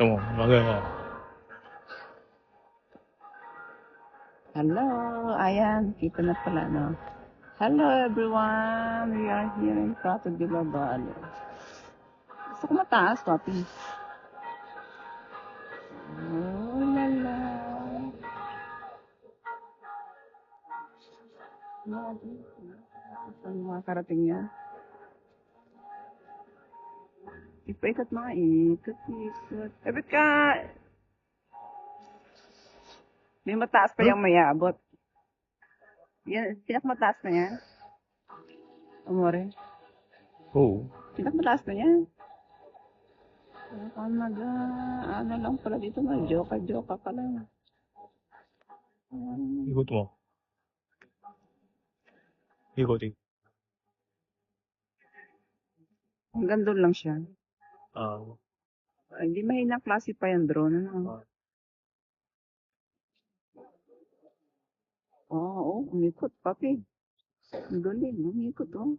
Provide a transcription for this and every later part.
Ito mo, maganda. Hello, ayan, kita na pala, no? Hello everyone, we are here in Prato de Labalo. Gusto ko mataas, papi. Oh, lala. Saan mga karating niya? Ikot mga ikot. Ebit ka! May mataas pa yung mayabot. Yan, pinakamataas na yan. Amore. Oo. Pinakamataas na yan. Ano lang pala dito na, joka ka lang. Ikot mo. Ikot eh. Hanggang doon lang siya. Hindi mahina klase pa yung drone. Ano? Oo, umikot, papi. Ang galing, umikot, oh.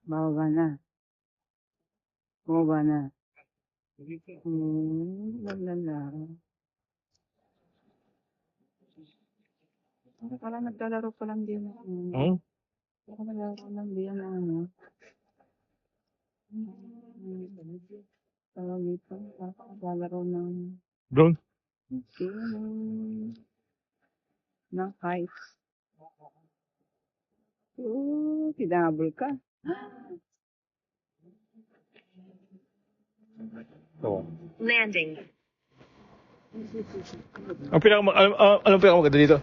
Bababa na. Bumaba na. Lalala. Parang naglalaro pa lang din. Parang naglalaro lang din. Ano? Tawag dito. Naglalaro ng... Drone? Ng kites. Tinabol ka. Oo. Landing. Anong pinakamaganda dito?